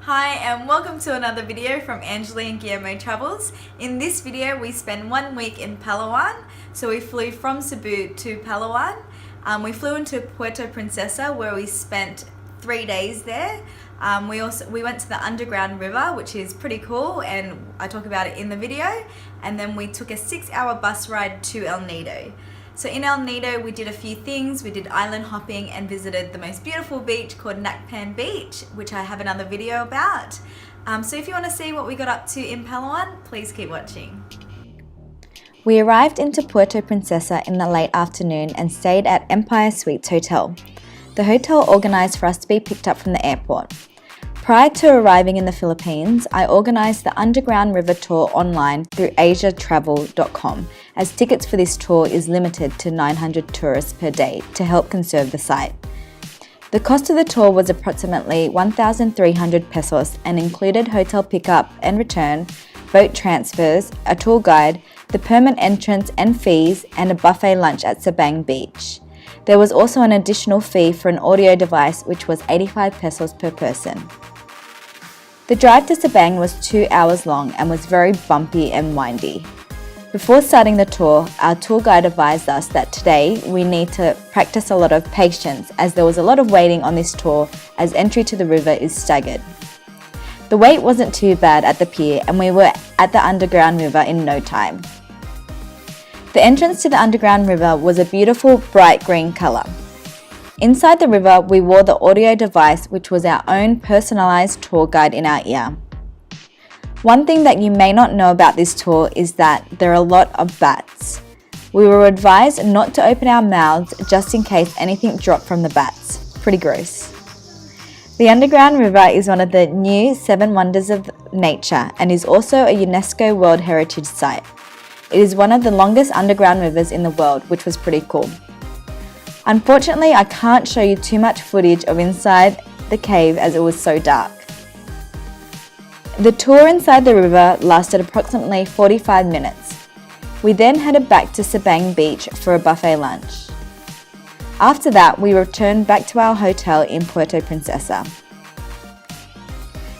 Hi and welcome to another video from Angeli and Guillermo Travels. In this video we spent 1 week in Palawan. So we flew from Cebu to Palawan. We flew into Puerto Princesa where we spent 3 days there. We went to the underground river, which is pretty cool, and I talk about it in the video. And then we took a 6-hour bus ride to El Nido. So in El Nido we did a few things. We did island hopping and visited the most beautiful beach called Nacpan Beach, which I have another video about. So if you want to see what we got up to in Palawan, please keep watching. We arrived into Puerto Princesa in the late afternoon and stayed at Empire Suites Hotel. The hotel organised for us to be picked up from the airport. Prior to arriving in the Philippines, I organised the Underground River Tour online through asiatravel.com, as tickets for this tour is limited to 900 tourists per day to help conserve the site. The cost of the tour was approximately 1,300 pesos and included hotel pickup and return, boat transfers, a tour guide, the permit entrance and fees, and a buffet lunch at Cabanas Beach. There was also an additional fee for an audio device, which was 85 pesos per person. The drive to Sabang was 2 hours long and was very bumpy and windy. Before starting the tour, our tour guide advised us that today we need to practice a lot of patience as there was a lot of waiting on this tour as entry to the river is staggered. The wait wasn't too bad at the pier and we were at the underground river in no time. The entrance to the underground river was a beautiful bright green colour. Inside the river, we wore the audio device, which was our own personalised tour guide in our ear. One thing that you may not know about this tour is that there are a lot of bats. We were advised not to open our mouths just in case anything dropped from the bats. Pretty gross. The underground river is one of the new 7 wonders of nature and is also a UNESCO World Heritage Site. It is one of the longest underground rivers in the world, which was pretty cool. Unfortunately, I can't show you too much footage of inside the cave as it was so dark. The tour inside the river lasted approximately 45 minutes. We then headed back to Cabanas Beach for a buffet lunch. After that, we returned back to our hotel in Puerto Princesa.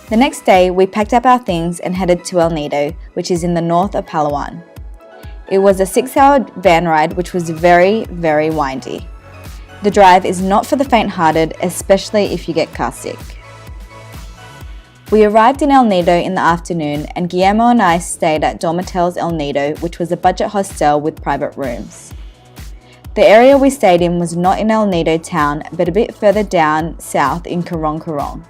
The next day, we packed up our things and headed to El Nido, which is in the north of Palawan. It was a 6-hour van ride, which was very, very windy. The drive is not for the faint-hearted, especially if you get car sick. We arrived in El Nido in the afternoon and Guillermo and I stayed at Dormitels El Nido, which was a budget hostel with private rooms. The area we stayed in was not in El Nido town, but a bit further down south in Corong Corong.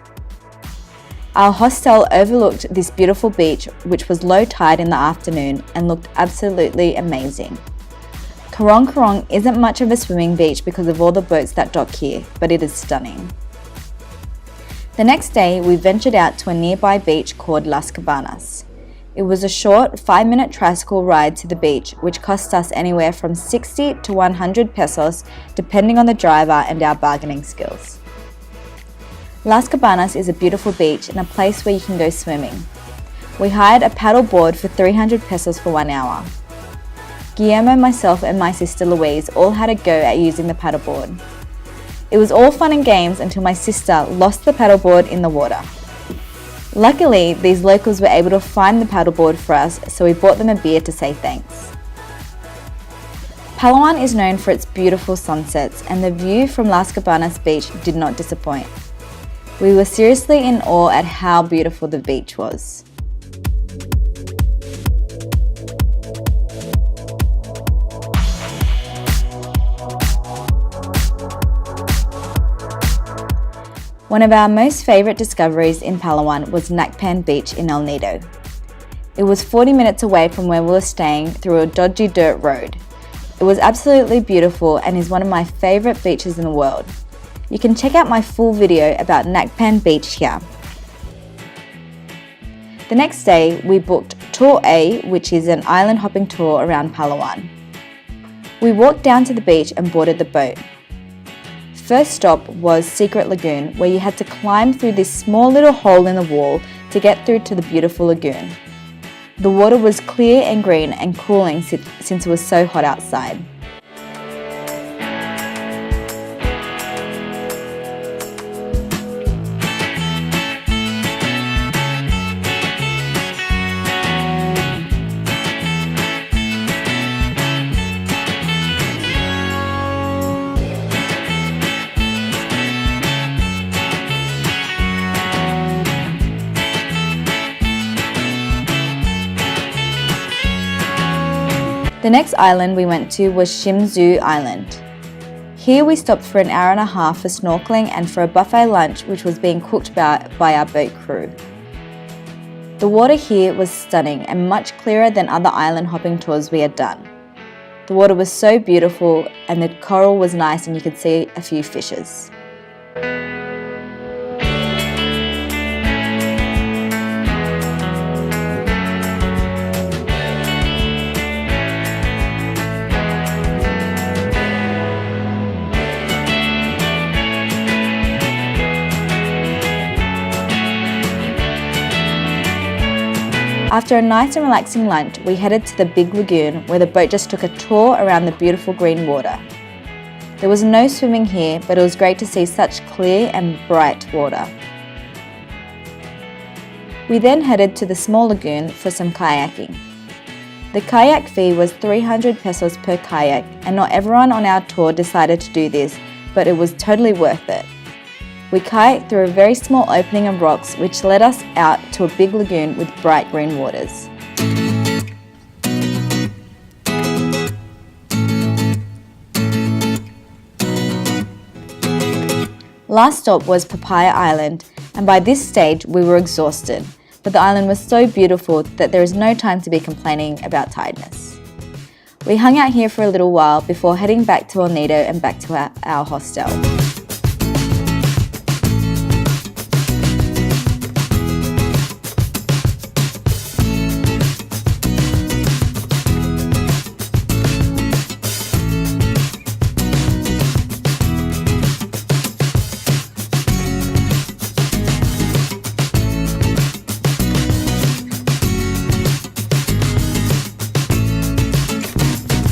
Our hostel overlooked this beautiful beach, which was low tide in the afternoon and looked absolutely amazing. Corong Corong isn't much of a swimming beach because of all the boats that dock here, but it is stunning. The next day, we ventured out to a nearby beach called Las Cabanas. It was a short 5-minute tricycle ride to the beach, which cost us anywhere from 60 to 100 pesos, depending on the driver and our bargaining skills. Las Cabanas is a beautiful beach and a place where you can go swimming. We hired a paddle board for 300 pesos for 1 hour. Guillermo, myself and my sister Louise all had a go at using the paddleboard. It was all fun and games until my sister lost the paddleboard in the water. Luckily, these locals were able to find the paddleboard for us, so we bought them a beer to say thanks. Palawan is known for its beautiful sunsets and the view from Las Cabanas Beach did not disappoint. We were seriously in awe at how beautiful the beach was. One of our most favourite discoveries in Palawan was Nacpan Beach in El Nido. It was 40 minutes away from where we were staying through a dodgy dirt road. It was absolutely beautiful and is one of my favourite beaches in the world. You can check out my full video about Nacpan Beach here. The next day, we booked Tour A, which is an island hopping tour around Palawan. We walked down to the beach and boarded the boat. First stop was Secret Lagoon, where you had to climb through this small little hole in the wall to get through to the beautiful lagoon. The water was clear and green and cooling since it was so hot outside. The next island we went to was Shimzu Island. Here we stopped for an hour and a half for snorkeling and for a buffet lunch which was being cooked by our boat crew. The water here was stunning and much clearer than other island hopping tours we had done. The water was so beautiful and the coral was nice and you could see a few fishes. After a nice and relaxing lunch, we headed to the big lagoon where the boat just took a tour around the beautiful green water. There was no swimming here, but it was great to see such clear and bright water. We then headed to the small lagoon for some kayaking. The kayak fee was 300 pesos per kayak, and not everyone on our tour decided to do this, but it was totally worth it. We kayaked through a very small opening of rocks which led us out to a big lagoon with bright green waters. Last stop was Papaya Island, and by this stage we were exhausted, but the island was so beautiful that there is no time to be complaining about tiredness. We hung out here for a little while before heading back to El Nido and back to our hostel.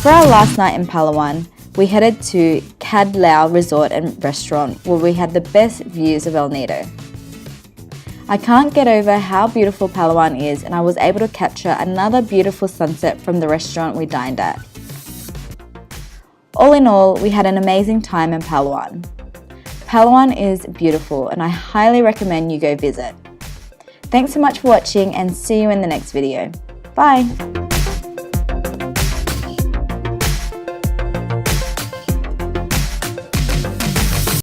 For our last night in Palawan, we headed to Cadlao Resort and Restaurant where we had the best views of El Nido. I can't get over how beautiful Palawan is, and I was able to capture another beautiful sunset from the restaurant we dined at. All in all, we had an amazing time in Palawan. Palawan is beautiful and I highly recommend you go visit. Thanks so much for watching and see you in the next video. Bye!